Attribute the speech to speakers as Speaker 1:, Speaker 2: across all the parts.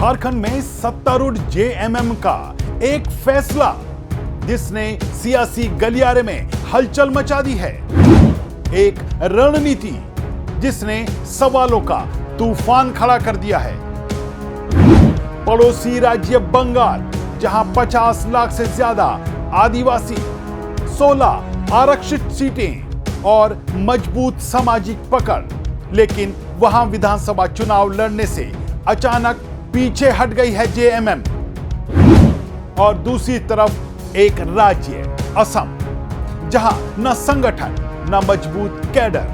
Speaker 1: झारखंड में सत्तारूढ़ जेएमएम का एक फैसला जिसने सियासी गलियारे में हलचल मचा दी है। एक रणनीति जिसने सवालों का तूफान खड़ा कर दिया है। पड़ोसी राज्य बंगाल, जहां 50 लाख से ज्यादा आदिवासी, 16 आरक्षित सीटें और मजबूत सामाजिक पकड़, लेकिन वहां विधानसभा चुनाव लड़ने से अचानक पीछे हट गई है जेएमएम। और दूसरी तरफ एक राज्य असम, जहां न संगठन न मजबूत कैडर,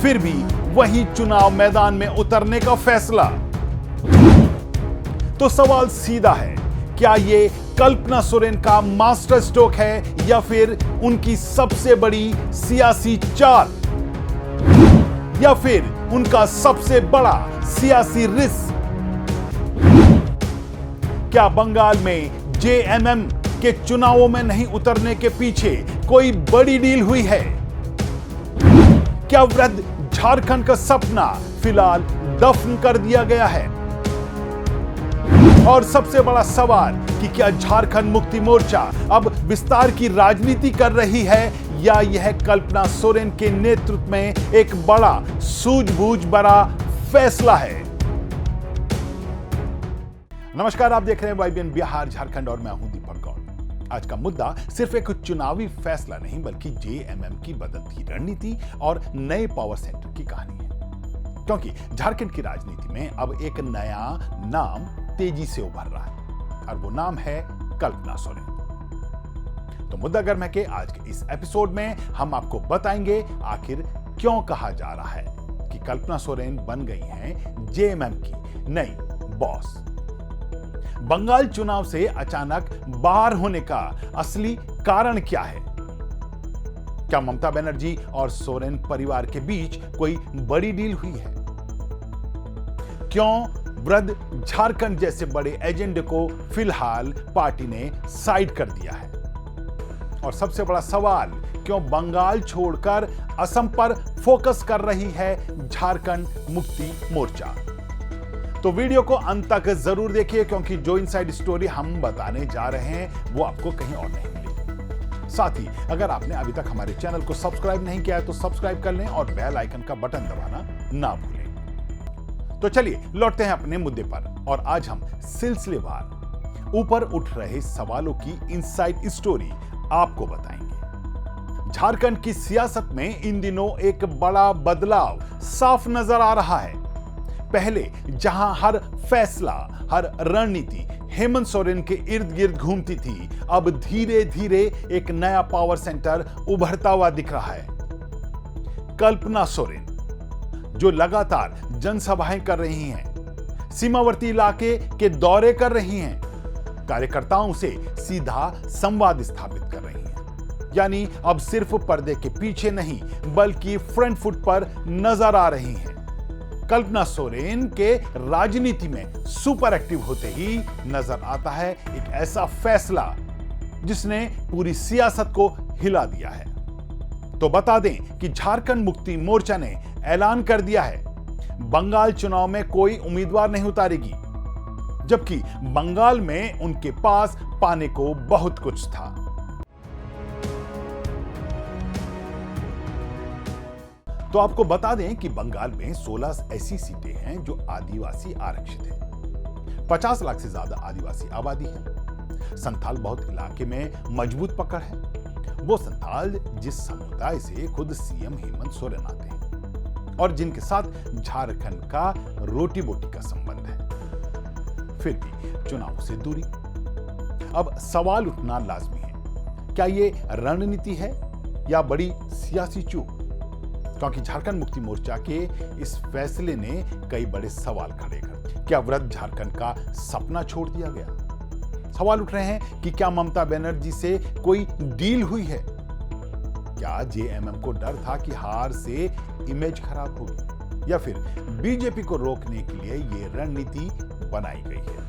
Speaker 1: फिर भी वही चुनाव मैदान में उतरने का फैसला। तो सवाल सीधा है, क्या ये कल्पना सोरेन का मास्टर स्ट्रोक है या फिर उनकी सबसे बड़ी सियासी चाल, या फिर उनका सबसे बड़ा सियासी रिस्क? क्या बंगाल में जेएमएम के चुनावों में नहीं उतरने के पीछे कोई बड़ी डील हुई है? क्या वृद्ध झारखंड का सपना फिलहाल दफन कर दिया गया है? और सबसे बड़ा सवाल कि क्या झारखंड मुक्ति मोर्चा अब विस्तार की राजनीति कर रही है या यह कल्पना सोरेन के नेतृत्व में एक बड़ा सूझबूझ भरा फैसला है? नमस्कार, आप देख रहे हैं वाईबीएन बिहार झारखंड और मैं हूं दीपक गौड़। आज का मुद्दा सिर्फ एक चुनावी फैसला नहीं बल्कि जेएमएम की बदलती रणनीति और नए पावर सेंटर की कहानी है। क्योंकि झारखंड की राजनीति में अब एक नया नाम तेजी से उभर रहा है और वो नाम है कल्पना सोरेन। तो मुद्दा गर्म है कि आज के इस एपिसोड में हम आपको बताएंगे आखिर क्यों कहा जा रहा है कि कल्पना सोरेन बन गई हैं जेएमएम की नई बॉस। बंगाल चुनाव से अचानक बाहर होने का असली कारण क्या है? क्या ममता बनर्जी और सोरेन परिवार के बीच कोई बड़ी डील हुई है? क्यों वृद्ध झारखंड जैसे बड़े एजेंडे को फिलहाल पार्टी ने साइड कर दिया है? और सबसे बड़ा सवाल, क्यों बंगाल छोड़कर असम पर फोकस कर रही है झारखंड मुक्ति मोर्चा? तो वीडियो को अंत तक जरूर देखिए, क्योंकि जो इनसाइड स्टोरी हम बताने जा रहे हैं वो आपको कहीं और नहीं मिलेगी। साथ ही अगर आपने अभी तक हमारे चैनल को सब्सक्राइब नहीं किया है तो सब्सक्राइब कर लें और बेल आइकन का बटन दबाना ना भूलें। तो चलिए लौटते हैं अपने मुद्दे पर और आज हम सिलसिलेवार ऊपर उठ रहे सवालों की इनसाइड स्टोरी आपको बताएंगे। झारखंड की सियासत में इन दिनों एक बड़ा बदलाव साफ नजर आ रहा है। पहले जहां हर फैसला, हर रणनीति हेमंत सोरेन के इर्द गिर्द घूमती थी, अब धीरे धीरे एक नया पावर सेंटर उभरता हुआ दिख रहा है। कल्पना सोरेन जो लगातार जनसभाएं कर रही हैं, सीमावर्ती इलाके के दौरे कर रही हैं, कार्यकर्ताओं से सीधा संवाद स्थापित कर रही हैं। यानी अब सिर्फ पर्दे के पीछे नहीं बल्कि फ्रंट फुट पर नजर आ रही हैं। कल्पना सोरेन के राजनीति में सुपर एक्टिव होते ही नजर आता है एक ऐसा फैसला जिसने पूरी सियासत को हिला दिया है। तो बता दें कि झारखंड मुक्ति मोर्चा ने ऐलान कर दिया है बंगाल चुनाव में कोई उम्मीदवार नहीं उतारेगी, जबकि बंगाल में उनके पास पाने को बहुत कुछ था। तो आपको बता दें कि बंगाल में 16 ऐसी सीटें हैं जो आदिवासी आरक्षित हैं। 50 लाख से ज्यादा आदिवासी आबादी है। संथाल बहुत इलाके में मजबूत पकड़ है। वो संथाल जिस समुदाय से खुद सीएम हेमंत सोरेन आते हैं और जिनके साथ झारखंड का रोटी बोटी का संबंध है, फिर भी चुनाव से दूरी। अब सवाल उठना लाजमी है, क्या ये रणनीति है या बड़ी सियासी चूक? क्योंकि झारखंड मुक्ति मोर्चा के इस फैसले ने कई बड़े सवाल खड़े कर दिए। क्या वृद्ध झारखंड का सपना छोड़ दिया गया? सवाल उठ रहे हैं कि क्या ममता बनर्जी से कोई डील हुई है? क्या जेएमएम को डर था कि हार से इमेज खराब होगी, या फिर बीजेपी को रोकने के लिए यह रणनीति बनाई गई है?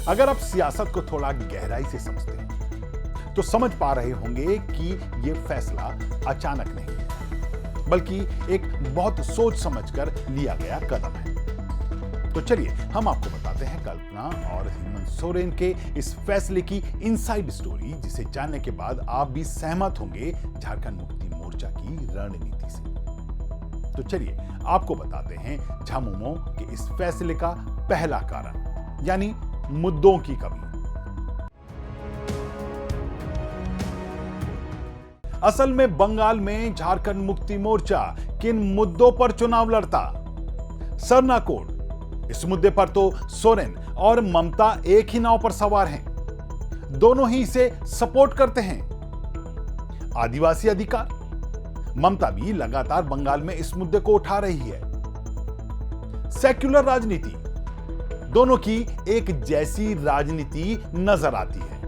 Speaker 1: अगर आप सियासत को थोड़ा गहराई से समझते हैं तो समझ पा रहे होंगे कि यह फैसला अचानक नहीं है। बल्कि एक बहुत सोच समझकर लिया गया कदम है। तो चलिए हम आपको बताते हैं कल्पना और हेमंत सोरेन के इस फैसले की इनसाइड स्टोरी, जिसे जानने के बाद आप भी सहमत होंगे झारखंड मुक्ति मोर्चा की रणनीति से। तो चलिए आपको बताते हैं झामुमो के इस फैसले का पहला कारण, यानी मुद्दों की कमी। असल में बंगाल में झारखंड मुक्ति मोर्चा किन मुद्दों पर चुनाव लड़ता? सरना कोड, इस मुद्दे पर तो सोरेन और ममता एक ही नाव पर सवार हैं, दोनों ही इसे सपोर्ट करते हैं। आदिवासी अधिकार, ममता भी लगातार बंगाल में इस मुद्दे को उठा रही है। सेक्युलर राजनीति, दोनों की एक जैसी राजनीति नजर आती है,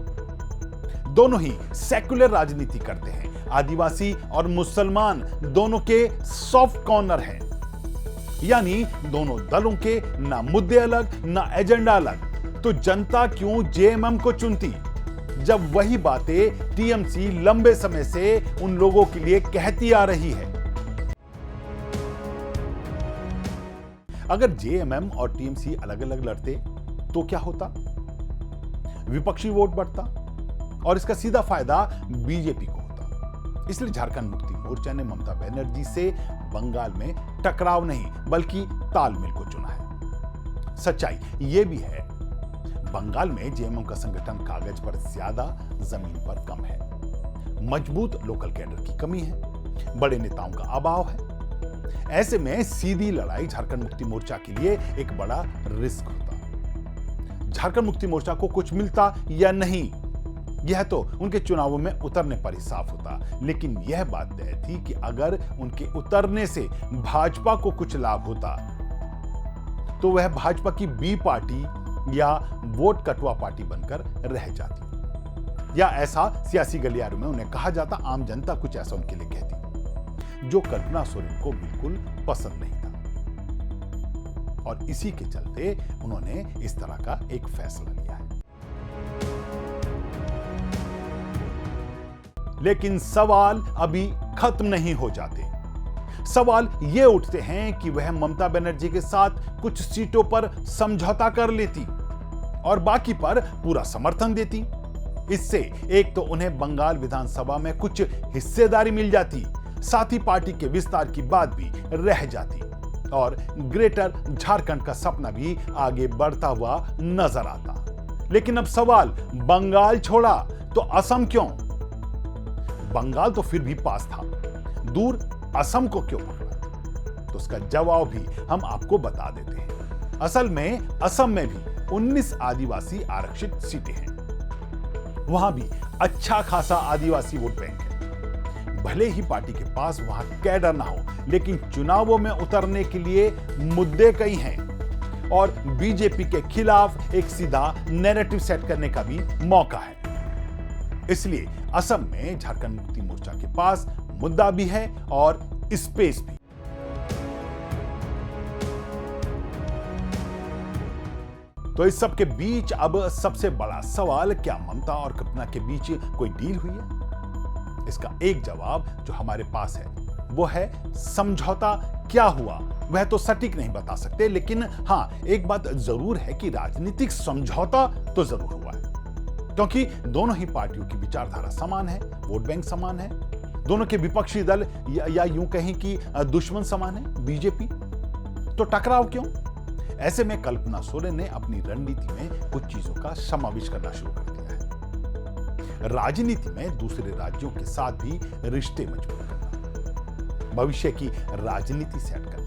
Speaker 1: दोनों ही सेक्युलर राजनीति करते हैं। आदिवासी और मुसलमान दोनों के सॉफ्ट कॉर्नर हैं, यानी दोनों दलों के ना मुद्दे अलग ना एजेंडा अलग। तो जनता क्यों जेएमएम को चुनती, जब वही बातें टीएमसी लंबे समय से उन लोगों के लिए कहती आ रही है? अगर जेएमएम और टीएमसी अलग अलग लड़ते तो क्या होता? विपक्षी वोट बढ़ता और इसका सीधा फायदा बीजेपी को होता। इसलिए झारखंड मुक्ति मोर्चा ने ममता बनर्जी से बंगाल में टकराव नहीं बल्कि तालमेल को चुना है। सच्चाई यह भी है, बंगाल में जेएमएम का संगठन कागज पर ज्यादा, जमीन पर कम है। मजबूत लोकल कैडर की कमी है, बड़े नेताओं का अभाव है। ऐसे में सीधी लड़ाई झारखंड मुक्ति मोर्चा के लिए एक बड़ा रिस्क होता। झारखंड मुक्ति मोर्चा को कुछ मिलता या नहीं, यह तो उनके चुनावों में उतरने पर ही साफ होता। लेकिन यह बात तय थी कि अगर उनके उतरने से भाजपा को कुछ लाभ होता तो वह भाजपा की बी पार्टी या वोट कटवा पार्टी बनकर रह जाती, या ऐसा सियासी गलियारों में उन्हें कहा जाता। आम जनता कुछ ऐसा उनके लिए कहती, जो कल्पना सोरेन को बिल्कुल पसंद नहीं था। और इसी के चलते उन्होंने इस तरह का एक फैसला लिया है। लेकिन सवाल अभी खत्म नहीं हो जाते। सवाल ये उठते हैं कि वह ममता बनर्जी के साथ कुछ सीटों पर समझौता कर लेती और बाकी पर पूरा समर्थन देती। इससे एक तो उन्हें बंगाल विधानसभा में कुछ हिस्सेदारी मिल जाती, साथ ही पार्टी के विस्तार की बात भी रह जाती और ग्रेटर झारखंड का सपना भी आगे बढ़ता हुआ नजर आता। लेकिन अब सवाल, बंगाल छोड़ा तो असम क्यों? बंगाल तो फिर भी पास था, दूर असम को क्यों पकड़ा? तो उसका जवाब भी हम आपको बता देते हैं। असल में असम में भी 19 आदिवासी आरक्षित सीटें हैं। वहां भी अच्छा खासा आदिवासी वोट बैंक है। भले ही पार्टी के पास वहां कैडर ना हो, लेकिन चुनावों में उतरने के लिए मुद्दे कई हैं और बीजेपी के खिलाफ एक सीधा नैरेटिव सेट करने का भी मौका है। इसलिए असम में झारखंड मुक्ति मोर्चा के पास मुद्दा भी है और स्पेस भी। तो इस सब के बीच अब सबसे बड़ा सवाल, क्या ममता और कल्पना के बीच कोई डील हुई है? इसका एक जवाब जो हमारे पास है वो है समझौता। क्या हुआ वह तो सटीक नहीं बता सकते, लेकिन हां एक बात जरूर है कि राजनीतिक समझौता तो जरूर हुआ है, क्योंकि दोनों ही पार्टियों की विचारधारा समान है, वोट बैंक समान है, दोनों के विपक्षी दल या यूं कहें कि दुश्मन समान है, बीजेपी। तो टकराव क्यों? ऐसे में कल्पना सोरेन ने अपनी रणनीति में कुछ चीजों का समावेश करना शुरू कर दिया है। राजनीति में दूसरे राज्यों के साथ भी रिश्ते मजबूत करना, भविष्य की राजनीति सेट करना,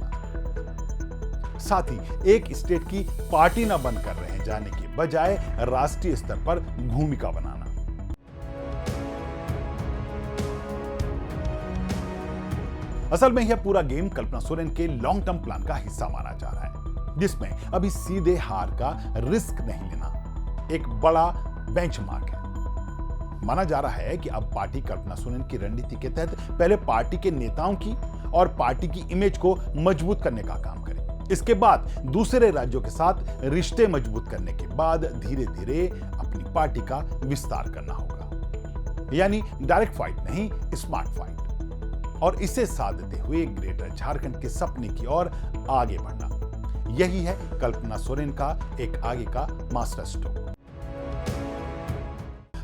Speaker 1: साथ ही एक स्टेट की पार्टी न बनकर रह जाने के बजाय राष्ट्रीय स्तर पर भूमिका बनाना। असल में यह पूरा गेम कल्पना सोरेन के लॉन्ग टर्म प्लान का हिस्सा माना जा रहा है, जिसमें अभी सीधे हार का रिस्क नहीं लेना एक बड़ा बेंचमार्क है। माना जा रहा है कि अब पार्टी कल्पना सोरेन की रणनीति के तहत पहले पार्टी के नेताओं की और पार्टी की इमेज को मजबूत करने का काम करे। इसके बाद दूसरे राज्यों के साथ रिश्ते मजबूत करने के बाद धीरे धीरे अपनी पार्टी का विस्तार करना होगा। यानी डायरेक्ट फाइट नहीं, स्मार्ट फाइट। और इसे साधते हुए ग्रेटर झारखंड के सपने की ओर आगे बढ़ना। यही है कल्पना सोरेन का एक आगे का मास्टर स्ट्रोक।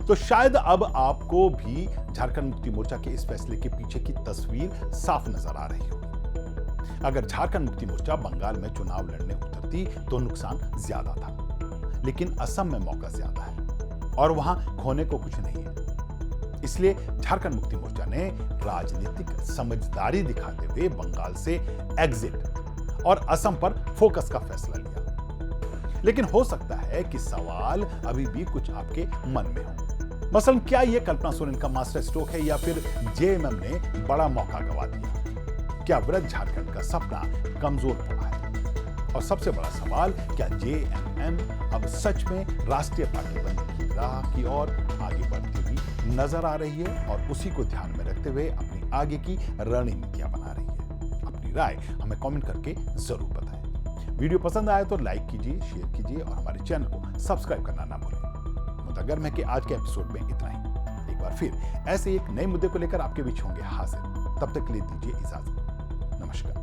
Speaker 1: तो शायद अब आपको भी झारखंड मुक्ति मोर्चा के इस फैसले के पीछे की तस्वीर साफ नजर आ रही होगी। अगर झारखंड मुक्ति मोर्चा बंगाल में चुनाव लड़ने उतरती तो नुकसान ज्यादा था, लेकिन असम में मौका ज्यादा है और वहां खोने को कुछ नहीं है। इसलिए झारखंड मुक्ति मोर्चा ने राजनीतिक समझदारी दिखाते हुए बंगाल से एग्जिट और असम पर फोकस का फैसला लिया। लेकिन हो सकता है कि सवाल अभी भी कुछ आपके मन में हो। मसलन क्या यह कल्पना सोरेन का मास्टर स्ट्रोक है या फिर जेएमएम ने बड़ा मौका गवा दिया? क्या वृद्ध झारखंड का सपना कमजोर पड़ा है? और सबसे बड़ा सवाल, क्या जेएमएम अब सच में राष्ट्रीय पार्टी बनने की राह की ओर आगे बढ़ती हुई नजर आ रही है और उसी को ध्यान में रखते हुए अपनी आगे की रणनीतियां बना रही है? अपनी राय हमें कमेंट करके जरूर बताएं। वीडियो पसंद आए तो लाइक कीजिए, शेयर कीजिए और हमारे चैनल को सब्सक्राइब करना ना भूलें। मुद्दा गर्म है कि आज के एपिसोड में इतना ही। एक बार फिर ऐसे एक नए मुद्दे को लेकर आपके बीच होंगे हाजिर। तब तक के लिए दीजिए इजाजत। नमस्कार।